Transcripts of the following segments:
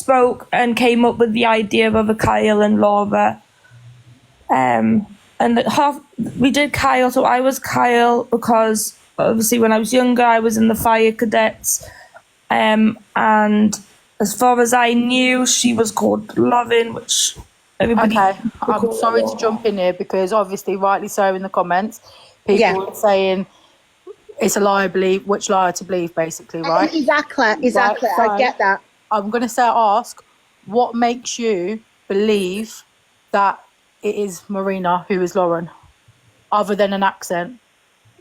spoke and came up with the idea of a Kyle and Laura. We did Kyle, so I was Kyle because obviously when I was younger I was in the fire cadets, and as far as I knew she was called Lauren, which everybody... Okay, I'm sorry to jump in here because obviously rightly so in the comments people are saying it's a lie, believe which liar to believe, basically, right? Exactly. Right, so I get that. I'm going to ask, what makes you believe that it is Marina who is Lauren, other than an accent?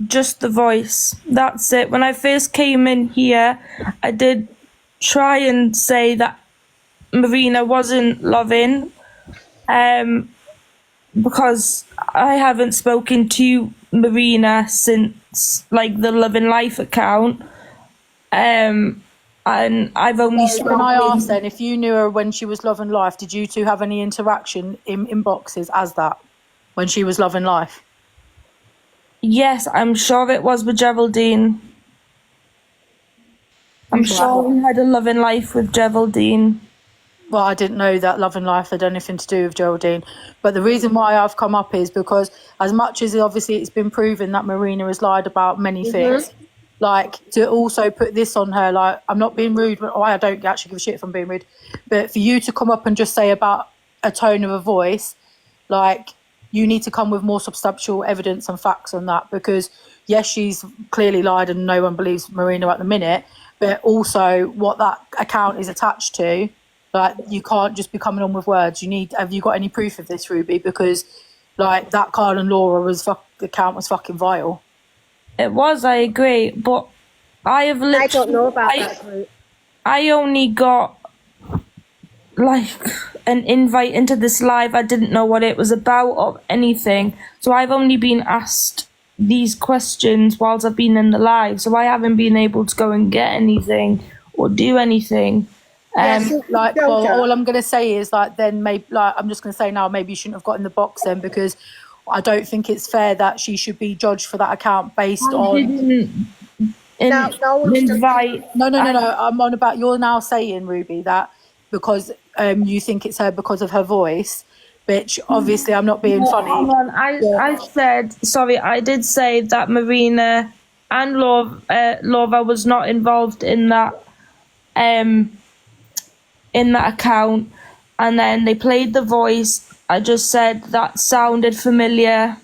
Just the voice. That's it. When I first came in here, I did try and say that Marina wasn't Lauren, because I haven't spoken to Marina since like the Love and Life account, and I've only spoken... Can I ask then, if you knew her when she was Love and Life, did you two have any interaction in boxes as that when she was Love and Life? Yes, I'm sure it was with Geraldine. I'm sure we had a Love and Life with Geraldine. Well, I didn't know that Love and Life had anything to do with Geraldine. But the reason why I've come up is because as much as obviously it's been proven that Marina has lied about many things, like to also put this on her, like I'm not being rude, but I don't actually give a shit if I'm being rude. But for you to come up and just say about a tone of a voice, like you need to come with more substantial evidence and facts on that, because yes, she's clearly lied and no one believes Marina at the minute, but also what that account is attached to. Like, you can't just be coming on with words. Have you got any proof of this, Ruby? Because, like, that Carl and Laura account was fucking vile. It was, I agree, but I don't know about that group. I only got, like, an invite into this live. I didn't know what it was about or anything. So I've only been asked these questions whilst I've been in the live. So I haven't been able to go and get anything or do anything. All I'm going to say is, like, then maybe, like, I'm just going to say now, maybe you shouldn't have got in the box then, because I don't think it's fair that she should be judged for that account based on... invite. No. I'm on about, you're now saying, Ruby, that because you think it's her because of her voice, which obviously I'm not being funny. Hold on. I did say that Marina and Laura was not involved in that account, and then they played the voice. I just said that sounded familiar,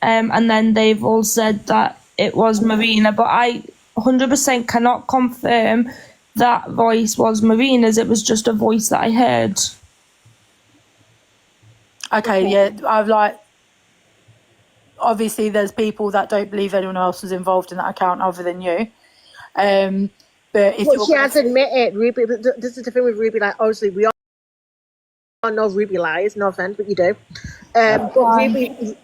and then they've all said that it was Marina, but I 100% cannot confirm that voice was Marina's. It was just a voice that I heard. Okay, yeah, I've like, obviously there's people that don't believe anyone else was involved in that account other than you. But if she has admitted, Ruby, this is the thing with Ruby, like, obviously we all know Ruby lies, no offense, but you do. But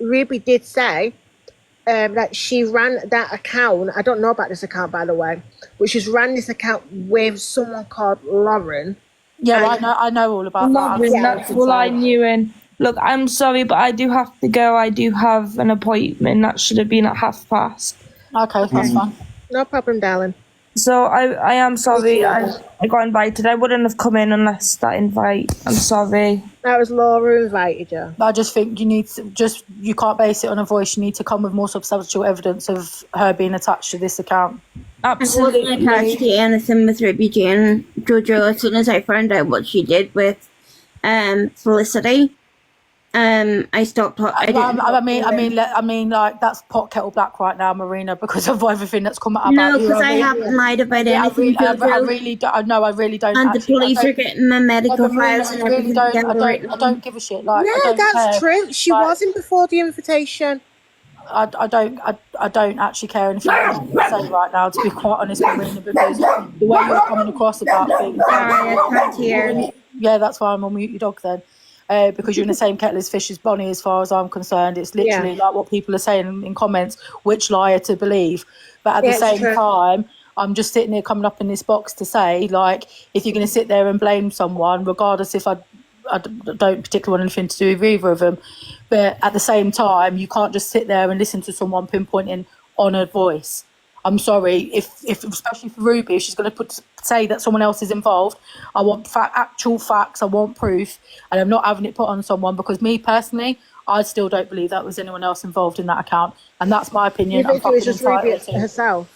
Ruby did say that she ran that account. I don't know about this account, by the way, but she's ran this account with someone called Lauren. Yeah, I know all about that. That's all I knew. And look, I'm sorry, but I do have to go. I do have an appointment that should have been at past. Okay, that's fine. No problem, darling. So I am sorry I got invited. I wouldn't have come in unless that invite. I'm sorry. That was Laura who invited you. I just think you can't base it on a voice. You need to come with more substantial evidence of her being attached to this account. Absolutely. I wasn't attached to anything with Ruby Jane Jojo as soon as I found out what she did with Felicity. I stopped talking. I mean, like, that's pot kettle black right now, Marina, because of everything that's come out. No, because I haven't lied about anything. I really don't. No, I really don't. And the police are getting my medical files and everything. I don't give a shit. Like, yeah, that's true. She wasn't before the invitation. I don't actually care anything to say right now, to be quite honest, Marina, because the way you're coming across about things. Sorry, I can't hear. Yeah, that's why I'm on mute your dog then. Because you're in the same kettle as fish as Bonnie, as far as I'm concerned. It's literally like what people are saying in comments, which liar to believe. But at the same time, I'm just sitting there coming up in this box to say, like, if you're going to sit there and blame someone, regardless if I don't particularly want anything to do with either of them, but at the same time, you can't just sit there and listen to someone pinpointing on a voice. I'm sorry, if especially for Ruby, if she's going to say that someone else is involved, I want actual facts, I want proof, and I'm not having it put on someone, because me personally, I still don't believe that was anyone else involved in that account, and that's my opinion. You think it was just Ruby herself?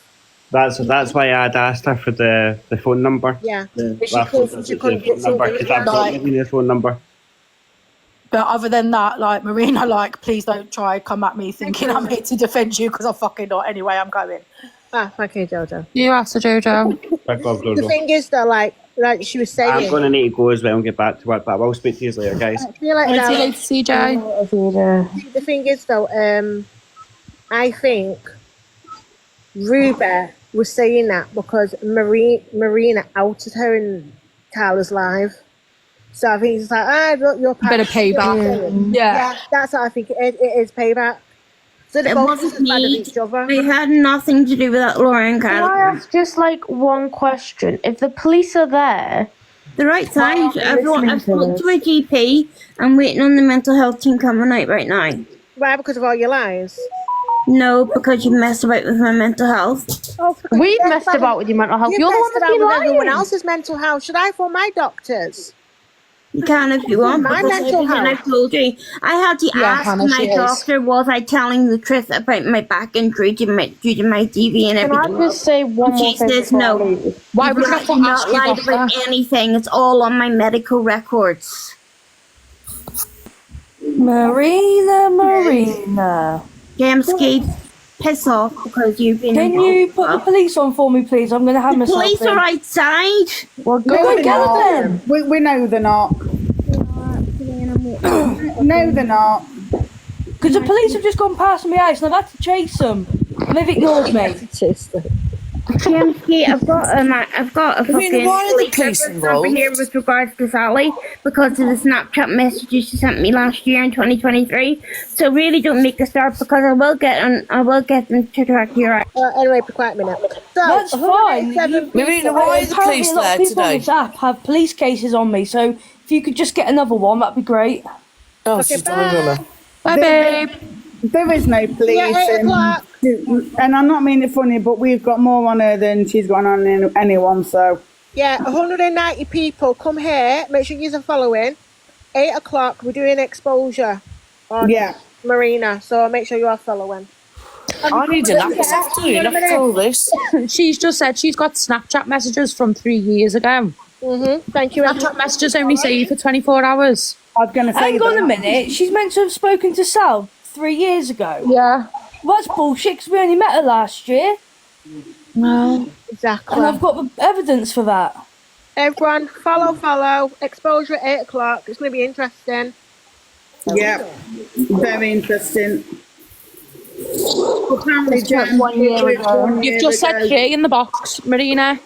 That's why I'd asked her for the phone number. Yeah, The she couldn't get number, because I've got Marina's phone number. But other than that, like, Marina, like, please don't try come at me thinking I'm here to defend you, because I'm fucking not. Anyway, I'm going. Thank you, Jojo. You asked Jojo. The thing is, though, like she was saying, I'm going to need to go as well and get back to work, but I will speak to you later, guys. I feel like See you later, CJ. the thing is, though, I think Ruby was saying that because Marina outed her in Tyler's live. So I think it's like, look, you're Bit of payback. Yeah, that's what I think it is, payback. So It wasn't me. each other. They had nothing to do with that Lauren Can I character. ask just like one question? If the police are there, The right side. I've listening spoke to to my GP. I'm waiting on the mental health team coming out right now. Why? Because of all your lies? No, because you messed about with my mental health. Oh, we messed about with your mental health. You're the one messed that's about been with everyone lying. else's mental health. Should I phone my doctors? You can if you want. My because mental everything health. I told you. I had to ask Hannah, my she is. doctor, was I telling the truth about my back injury due to my TV and Can I everything? just say one And more she thing? says before I no. leave? Why You've would you have to actually ask not your lied about doctor? anything. It's all on my medical records. Marina. Jamski, piss off because you've been. Can you put the police on for me, please? I'm going to have The myself police in. are outside. Well, go No, and they're get not. them. We know they're not. No, they're not. Because the police have just gone past my house and I've had to chase them. And they've ignored me. Jamski, I've got a fucking why are the police over involved? here with regards to Sally because of the Snapchat messages she sent me last year in 2023. So really don't make a start because I will get them to track your eye. Anyway, be quiet a minute. So, That's fine. 107 Marina, why are the Apparently police a lot there of people on today? this app have police cases on me. So if you could just get another one, that'd be great. Oh, Okay, she's done a runner. Bye, babe. There is no police. Yeah, 8 o'clock. And I'm not meaning it funny, but we've got more on her than she's got on anyone, so. Yeah, 190 people. Come here. Make sure you're following. 8 o'clock. We're doing exposure on Yeah. Marina. So make sure you are following. I need a nap this afternoon after all this. She's just said she's got Snapchat messages from 3 years ago. Thank you. Snapchat messages only say you for 24 hours. I was going to say Hang on that. a minute. She's meant to have spoken to Sal 3 years ago. Yeah. Well, that's bullshit because we only met her last year. Well, Exactly. And I've got the evidence for that. Everyone, follow. Exposure at 8 o'clock. It's going to be interesting. Yeah. Very interesting. Apparently, Just 1 year ago. you've just said K in the box, Marina.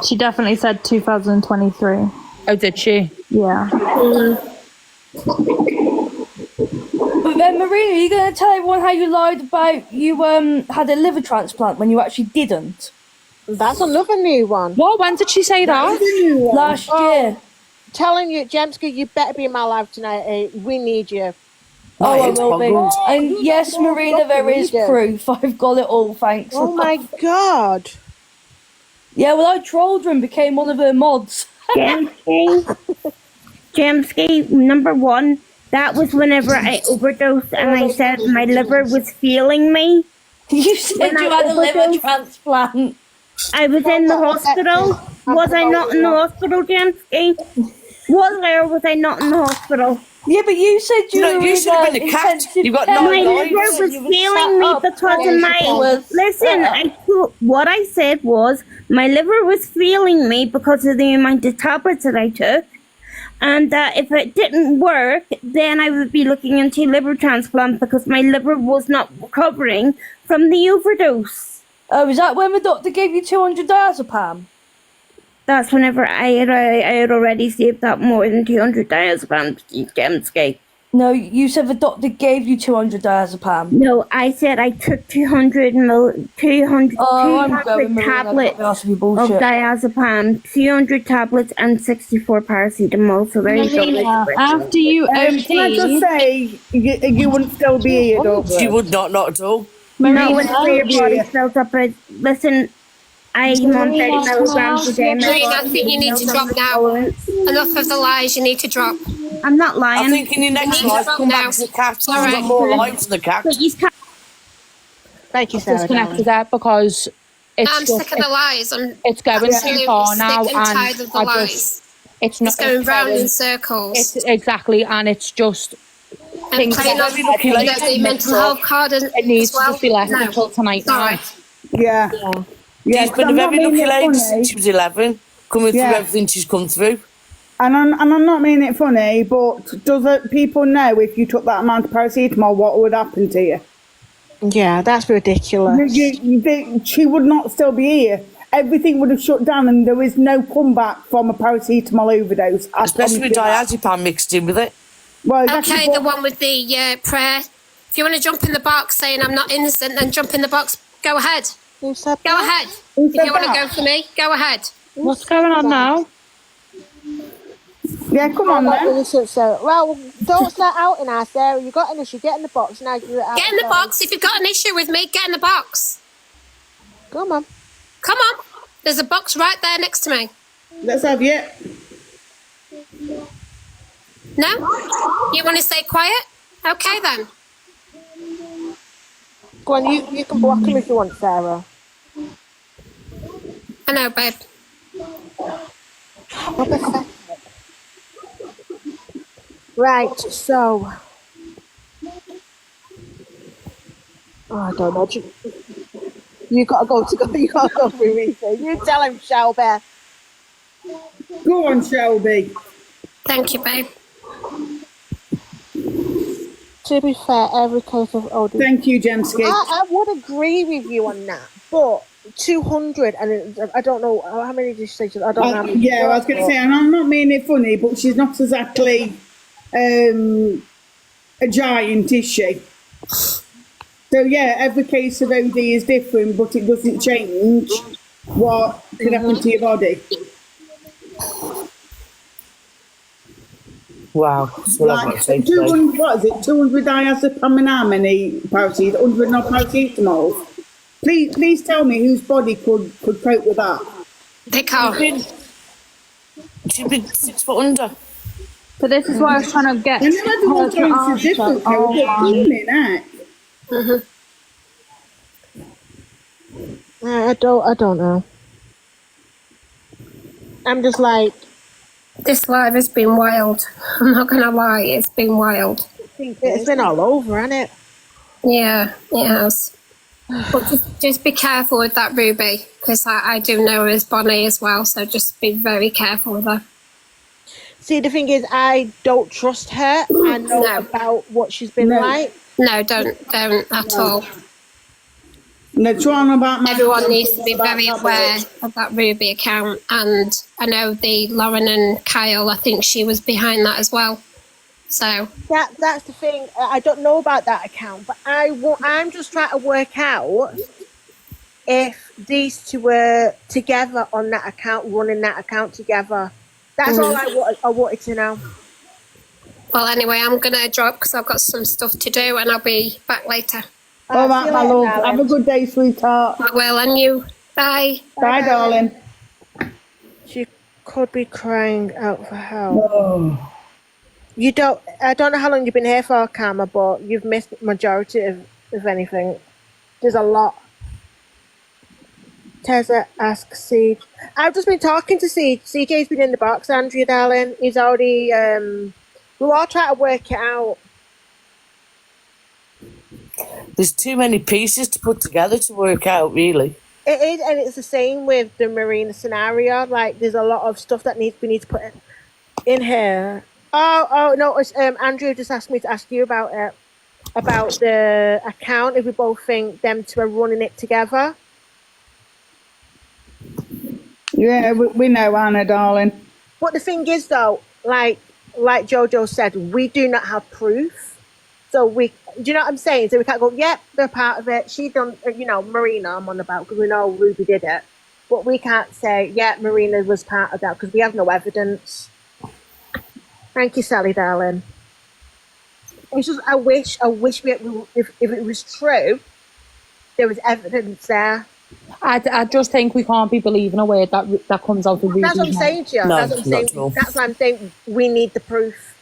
She definitely said 2023. Oh, did she? Yeah. But then, Marina, are you going to tell everyone how you lied about you had a liver transplant when you actually didn't? That's another new one. What? When did she say that? Last year. Telling you, Jemska, you better be in my life tonight. We need you. Oh, I it's will be. boggled. And yes, Marina, there is proof. I've got it all, thanks. Oh my God. Yeah, well, I trolled her and became one of her mods. Jamski, number one, that was whenever I overdosed and I said my liver was failing me. You said When you I had a liver overdosed- transplant. I was in the hospital. Was I not in the hospital, Jamski? Was I or was I not in the hospital? Yeah, but you said you No, were you in should have been a cat. intensive You've got care. no My lives. liver was You were failing me sat up. because of my. Was- Listen, what I said was my liver was failing me because of the amount of tablets that I took, and if it didn't work, then I would be looking into liver transplant because my liver was not recovering from the overdose. Oh, is that when the doctor gave you 200 diazepam? That's whenever I had already saved up more than 200 diazepam, Jamski. No, you said the doctor gave you 200 diazepam. No, I said I took 200 Oh, I'm going, Marina. tablets That must be of bullshit. diazepam, 200 tablets and 64 paracetamol. So there you go. After you Can I just OD, say, you wouldn't still be here, though? She would not at all. Not when your body fills up with, listen, I'm on 30 milligrams a day. Marina, I think you need to drop now. Enough of the lies, you need to drop. I'm not lying. I think in your next life, come back to the cat. You've got more lives than the cat. Thank you, Sarah. Disconnected that because I'm sick of the lies. It's going too far now, sick and tired of the lies. It's not. It's going round in circles. It's exactly, and it's just. And playing on the mental health card as it needs well. to just be left until tonight. Sorry. Yeah. She's been a very lucky lady since she was 11, coming through everything she's come through. And I'm not meaning it funny, but does people know if you took that amount of paracetamol, what would happen to you? Yeah, that's ridiculous. She would not still be here. Everything would have shut down, and there is no comeback from a paracetamol overdose. Especially with diazepam mixed in with it. Well, okay, the one with the prayer. If you want to jump in the box saying I'm not innocent, then jump in the box. Go ahead. Who said go that? ahead. If you want to go for me, go ahead. What's going on now? Yeah, come on, then. Innocent, Sarah. Well, don't start out in our Sarah. You got an issue. Get in the box now. Get in the box. If you've got an issue with me, get in the box. Come on. Come on. There's a box right there next to me. Let's have you. No? You want to stay quiet? Okay, then. Go on, you can block him if you want, Sarah. I know, babe. Right, so... Oh, I don't know. You gotta go through Rita. You tell him, Shelby. Go on, Shelby. Thank you, babe. To be fair, every case of OD... Thank you, Jemski. I would agree with you on that, but 200, and I don't know, how many did you say? I don't know how many. Yeah, I was going to say, and I'm not meaning it funny, but she's not exactly a giant, is she? So, yeah, every case of OD is different, but it doesn't change what could happen to your body. Wow. Like 200, what is it? 200 diazepam and how many paracetamol? 100 not paracetamol. Please tell me whose body could cope with that. They can't. She's been 6 foot under. So this is what I was trying to get. And then everyone's going to different I don't know. I'm just like, this live has been wild. I'm not gonna lie, it's been wild. It's been all over, hasn't it? Yeah, it has. But just be careful with that Ruby, because I do know her as Bonnie as well, so just be very careful with her. See, the thing is, I don't trust her. I know about what she's been like. No, don't at all. Everyone needs to be very aware of that Ruby account, and I know the Lauren and Kyle, I think she was behind that as well. So that's the thing. I don't know about that account, but I'm just trying to work out if these two were together on that account, running that account together. That's all I wanted to know. Well, anyway, I'm gonna drop because I've got some stuff to do, and I'll be back later. All right, my love. Have a good day, sweetheart. I will, and you. Bye. Bye, darling. She could be crying out for help. Oh. I don't know how long you've been here for, Karma, but you've missed majority of anything. There's a lot. Tessa asks Siege. I've just been talking to Siege. CJ's been in the box, Andrea, darling. He's already, we're all trying to work it out. There's too many pieces to put together to work out, really. It is, and it's the same with the Marina scenario. Like, there's a lot of stuff that we need to put in here. Oh no, it's, Andrew just asked me to ask you about it, about the account, if we both think them two are running it together. Yeah, we know, Anna, darling. But the thing is, though, like Jojo said, we do not have proof. So do you know what I'm saying? So we can't go, yep, they're part of it. She done, Marina I'm on about, because we know Ruby did it. But we can't say, yeah, Marina was part of that, because we have no evidence. Thank you, Sally, darling. It's just, I wish if it was true, there was evidence there. I just think we can't be believing a word that comes out of Ruby's That's what I'm saying to you. No, that's what I'm not saying. at all. That's why I'm saying we need the proof.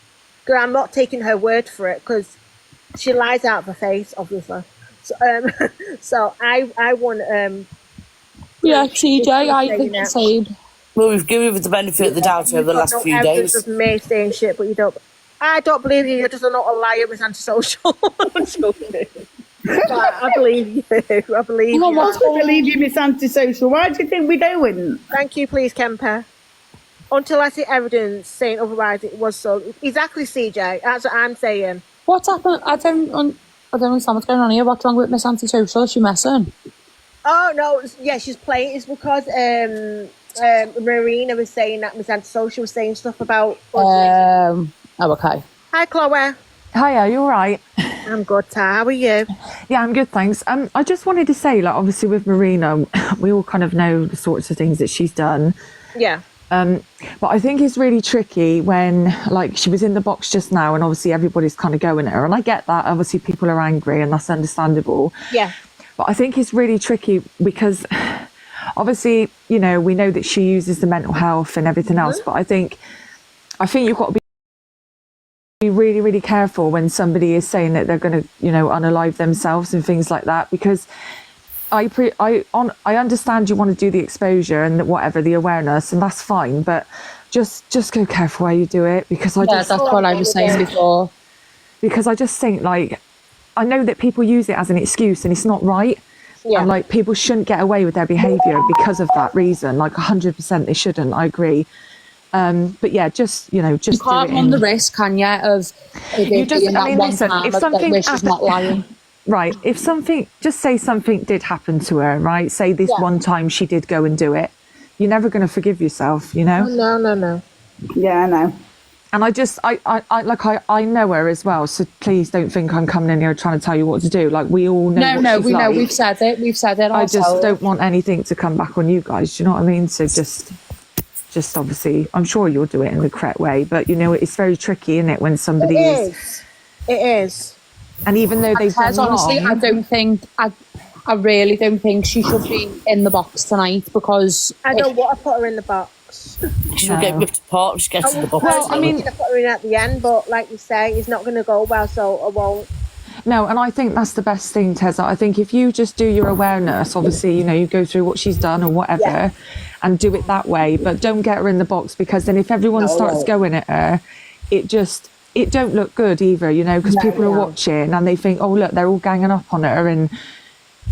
Because I'm not taking her word for it, because she lies out of her face, obviously. So, so I want Yeah, CJ, I think the same. Well, we've given her the benefit of the doubt over the last few days. Of me saying shit, but you don't. I don't believe you. You're just not a liar, Miss Antisocial. I'm joking. I believe you. I believe you. I believe you, Miss Antisocial. Why do you think we don't? Thank you, please, Kemper. Until I see evidence saying otherwise, it was so. Exactly, CJ. That's what I'm saying. What's happened? I don't understand what's going on here. What's wrong with Miss Antisocial? Is she messing? Oh no, yeah, she's playing. It's because Marina was saying that Miss Antisocial was saying stuff about. Oh, okay. Hi, Chloe. Hi, are you all right? I'm good, Ta. How are you? Yeah, I'm good, thanks. I just wanted to say, like, obviously with Marina, we all kind of know the sorts of things that she's done. Yeah. But I think it's really tricky when, like, she was in the box just now and obviously everybody's kind of going at her. And I get that. Obviously people are angry and that's understandable. Yeah. But I think it's really tricky because obviously, you know, we know that she uses the mental health and everything else. But I think you've got to be really, really careful when somebody is saying that they're going to, you know, unalive themselves and things like that, because I understand you want to do the exposure and whatever, the awareness, and that's fine, but just go careful where you do it, because that's what I was saying before. Because I just think, like, I know that people use it as an excuse and it's not right. Yeah. And like, people shouldn't get away with their behaviour because of that reason. Like 100% they shouldn't. I agree. But yeah, just, you know, just you can't run the risk, can you? Of you just, I mean, listen, if something she's not lying. Right, if something, just say something did happen to her, right? Say this one time she did go and do it. You're never going to forgive yourself, you know? Oh, no. Yeah, I know. And I know her as well, so please don't think I'm coming in here trying to tell you what to do. Like, we all know. No, we know. We've said it. I just don't want anything to come back on you guys. Do you know what I mean? So just obviously, I'm sure you'll do it in the correct way, but you know, it's very tricky, isn't it, when somebody is. It is. And even though they've done honestly, wrong, I really don't think she should be in the box tonight, because I don't want to put her in the box. She'll get ripped apart. She gets in the box. Well, I mean, I'm put her in at the end, but like you say, it's not going to go well, so I won't. No, and I think that's the best thing, Tessa. I think if you just do your awareness, obviously, you know, you go through what she's done or whatever, and do it that way, but don't get her in the box, because then if everyone starts going at her, it don't look good either, you know, because people are watching and they think, oh, look, they're all ganging up on her, and,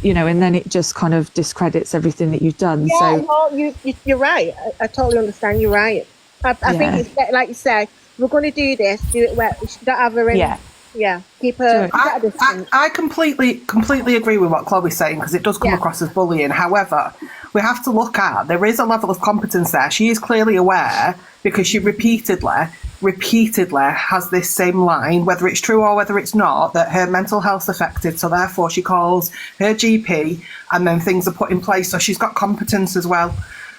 you know, and then it just kind of discredits everything that you've done. Yeah, so no, you're right. I totally understand. You're right. I think it's like you say, we're going to do this, do it where we don't have her in. Yeah, keep her. I completely agree with what Chloe's saying, because it does come across as bullying. However, we have to look at, there is a level of competence there. She is clearly aware, because she repeatedly has this same line, whether it's true or whether it's not, that her mental health's affected, so therefore she calls her GP and then things are put in place. So she's got competence as well.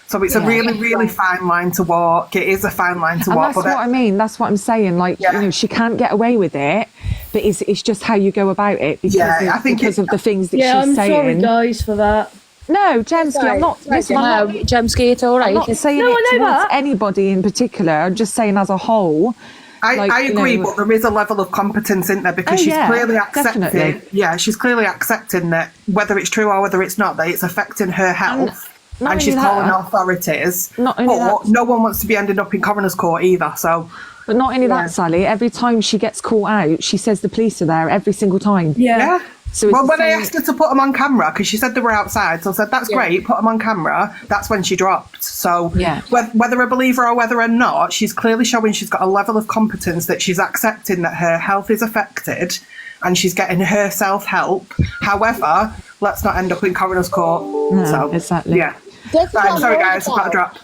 So it's a really, really fine line to walk. It is a fine line to walk. That's what I mean. That's what I'm saying. Like, you know, she can't get away with it, but it's just how you go about it, because of the things that she's saying. I'm sorry, guys, for that. No, Jemsky, I'm not. Listen, Jemsky, it's all right. I'm not saying it towards anybody in particular. I'm just saying as a whole. I agree, but there is a level of competence in there, because she's clearly accepting. Definitely. Yeah, she's clearly accepting that, whether it's true or whether it's not, that it's affecting her health. And she's calling authorities. But no one wants to be ending up in coroner's court either. So, but not only that, Sally. Every time she gets caught out, she says the police are there every single time. Yeah. So well, when I asked her to put them on camera, because she said they were outside, so I said, that's great, put them on camera. That's when she dropped. So whether I believe her or whether or not, she's clearly showing she's got a level of competence, that she's accepting that her health is affected and she's getting herself help. However, let's not end up in coroner's court. No, so, exactly. Yeah. Right, sorry guys, I've got to drop.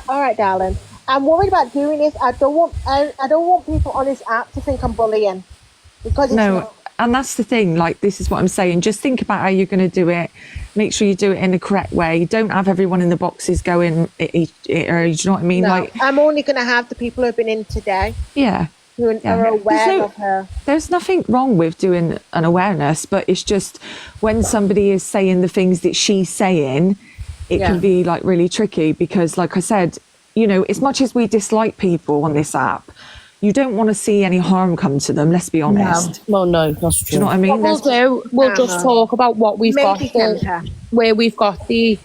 All right, darling. I'm worried about doing this. I don't want people on this app to think I'm bullying, because it's not. And that's the thing, like, this is what I'm saying. Just think about how you're going to do it. Make sure you do it in the correct way. Don't have everyone in the boxes going, do you know what I mean? No, like, I'm only going to have the people who've been in today. Yeah. who are aware of her. There's nothing wrong with doing an awareness, but it's just when somebody is saying the things that she's saying, it can be like really tricky because, like I said, you know, as much as we dislike people on this app, you don't want to see any harm come to them, let's be honest. No, no, that's true. Do you know what I mean? What we'll just talk about what we've got, where we've got the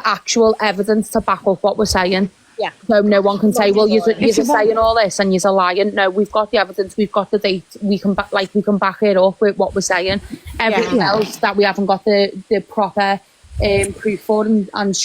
actual evidence to back up what we're saying. Yeah. So no one can say, well, you're saying all this and you're lying. No, we've got the evidence, we've got the date, we can back it up with what we're saying. Everything else that we haven't got the proper proof for and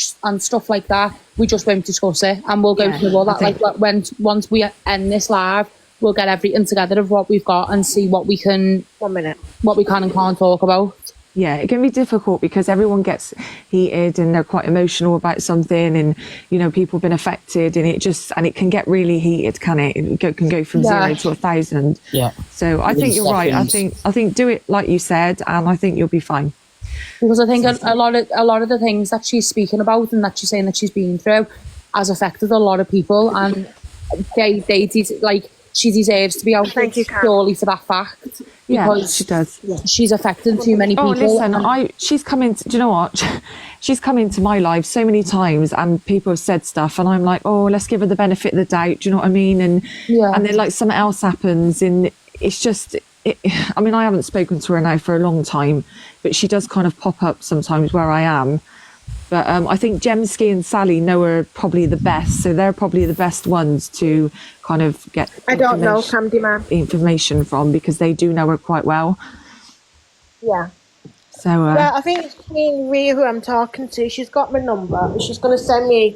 stuff like that, we just won't discuss it, and we'll go through all that. Like once we end this live, we'll get everything together of what we've got and see what we can. 1 minute. What we can and can't talk about. Yeah, it can be difficult because everyone gets heated and they're quite emotional about something, and you know, people have been affected, and it can get really heated, can it? It can go from 0 to 1,000. Yeah. So I think you're right. I think do it like you said, and I think you'll be fine. Because I think a lot of the things that she's speaking about and that she's saying that she's been through has affected a lot of people, and she deserves to be out purely for that fact. Because she does. She's affecting too many people. Oh, listen, she's come into, do you know what? She's come into my life so many times, and people have said stuff, and I'm like, oh, let's give her the benefit of the doubt. Do you know what I mean? And then like something else happens, and it's just. I mean, I haven't spoken to her now for a long time, but she does kind of pop up sometimes where I am. But I think Jemsky and Sally know her probably the best, so they're probably the best ones to kind of get information from, because they do know her quite well. Yeah. So I think it's Queen Rhea who I'm talking to. She's got my number, and she's going to send me.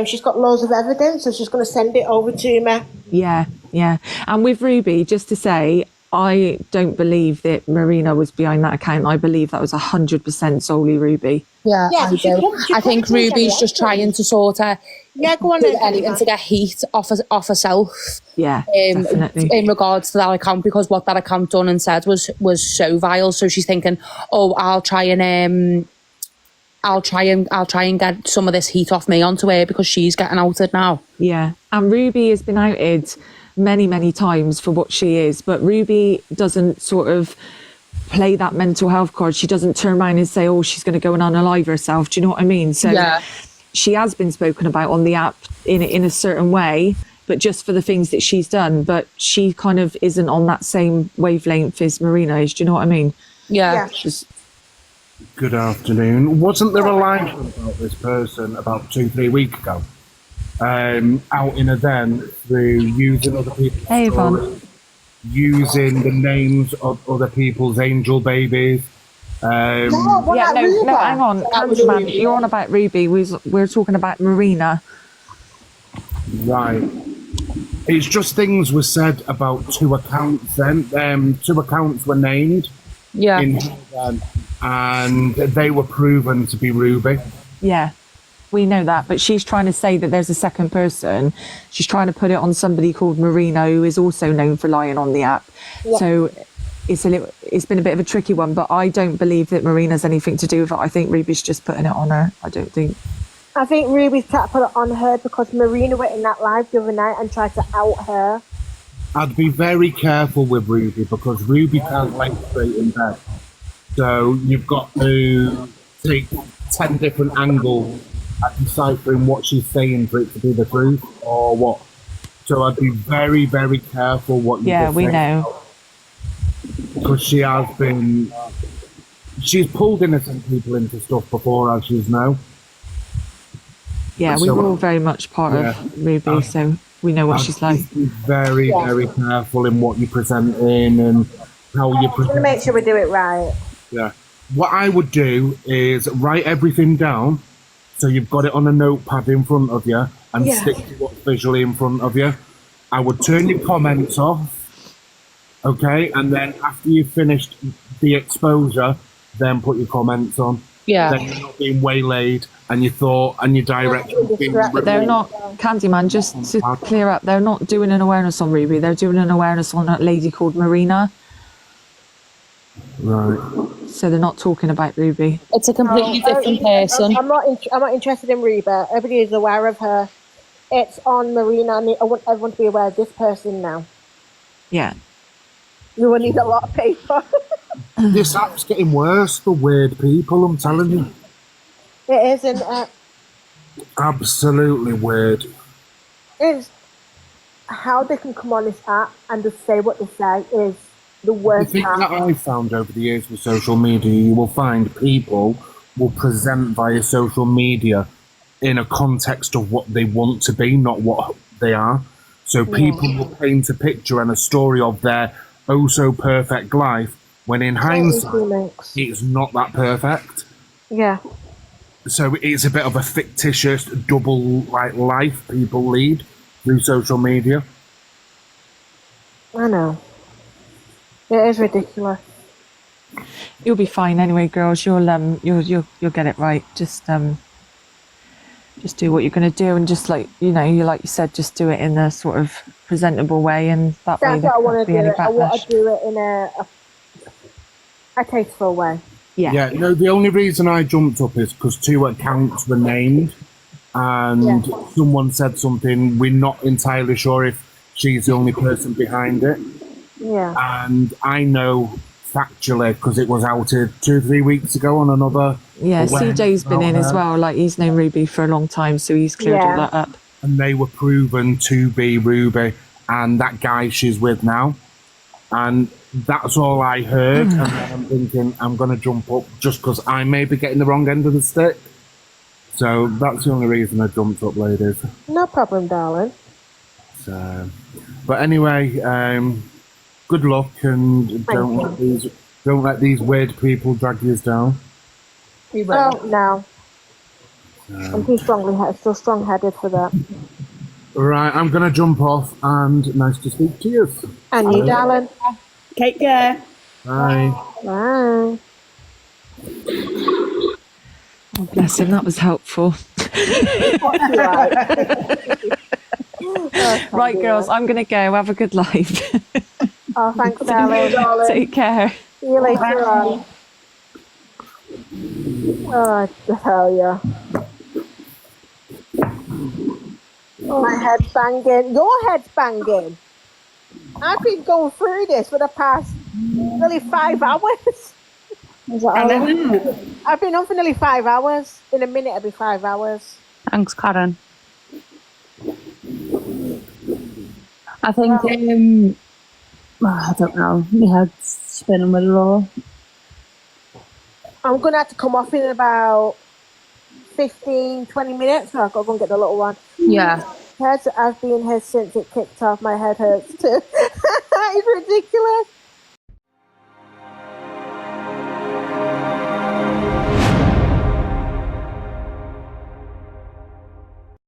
She's got loads of evidence, so she's going to send it over to me. Yeah. And with Ruby, just to say, I don't believe that Marina was behind that account. I believe that was 100% solely Ruby. Yeah, I do. I think Ruby's just trying to sort of go on anything to get heat off herself. Yeah, definitely. In regards to that account, because what that account done and said was so vile. So she's thinking, oh, I'll try and get some of this heat off me onto her because she's getting outed now. Yeah, and Ruby has been outed many times for what she is, but Ruby doesn't sort of play that mental health card. She doesn't turn around and say, oh, she's going to go and unalive herself. Do you know what I mean? So she has been spoken about on the app in a certain way, but just for the things that she's done. But she kind of isn't on that same wavelength as Marina is. Do you know what I mean? Yeah. Good afternoon. Wasn't there a line about this person about 2-3 weeks ago? Out in a den through using other people's stories, using the names of other people's angel babies. Hang on, Candyman, you're on about Ruby. We're talking about Marina. Right. It's just things were said about 2 accounts then. 2 accounts were named. Yeah. And they were proven to be Ruby. Yeah. We know that, but she's trying to say that there's a second person. She's trying to put it on somebody called Marina, who is also known for lying on the app. Yeah. So it's been a bit of a tricky one, but I don't believe that Marina's anything to do with it. I think Ruby's just putting it on her. I think Ruby's trying to put it on her because Marina went in that live the other night and tried to out her. I'd be very careful with Ruby because Ruby can't lay straight in bed. So you've got to take 10 different angles at deciphering what she's saying for it to be the truth or what. So I'd be very, very careful what you say. Yeah, we know. Because she's pulled innocent people into stuff before, as you know. Yeah, we were all very much part of Ruby, so we know what she's like. Be very, very careful in what you present in and how you present. I'm going to make sure we do it right. Yeah. What I would do is write everything down. So you've got it on a notepad in front of you and stick to what's visually in front of you. I would turn your comments off, okay? And then after you've finished the exposure, then put your comments on. Yeah. Then you're not being waylaid and your thought and your direction. But they're not, Candyman, just to clear up, they're not doing an awareness on Ruby. They're doing an awareness on a lady called Marina. Right. So they're not talking about Ruby. It's a completely different person. I'm not interested in Ruby. Everybody is aware of her. it's on Marina. I want everyone to be aware of this person now. Yeah. You will need a lot of paper. This app's getting worse for weird people, I'm telling you. It is, and Absolutely weird. it's how they can come on this app and just say what they say is the worst The thing part. that I've found over the years with social media, you will find people will present via social media in a context of what they want to be, not what they are. So people will paint a picture and a story of their oh so perfect life, when in hindsight, it's not that perfect. Yeah. So it's a bit of a fictitious double life people lead through social media. I know. It is ridiculous. You'll be fine anyway, girls. You'll get it right. Just do what you're going to do, and just like you said, just do it in a sort of presentable way, and that way That's what I want to be do. any I want backlash. to do it in a tasteful way. Yeah. No, the only reason I jumped up is because 2 accounts were named, and someone said something. We're not entirely sure if she's the only person behind it. Yeah. And I know factually, because it was outed 2 or 3 weeks ago on another. Yeah, CJ's been in as well. Like, he's known Ruby for a long time, so he's cleared all that up. And they were proven to be Ruby and that guy she's with now. And that's all I heard. And then I'm thinking, I'm going to jump up just because I may be getting the wrong end of the stick. So that's the only reason I jumped up, ladies. No problem, darling. So, but anyway, good luck, and don't let these weird people drag you down. Oh, no. I'm too strong-headed for that. Right, I'm going to jump off, and nice to speak to you. And you, darling. Take care. Bye. Bye. Oh, bless him, that was helpful. Right, girls, I'm going to go. Have a good life. Oh, thanks, darling. Take care. See you later on. Oh, hell yeah. My head's banging. Your head's banging. I've been going through this for the past nearly 5 hours. I've been on for nearly 5 hours. In a minute, it'll be 5 hours. Thanks, Karen. I think, I don't know, my head's spinning with it all. I'm going to have to come off in about 15, 20 minutes. So I've got to go and get the little one. Yeah. I've been here since it kicked off. My head hurts too. It's ridiculous.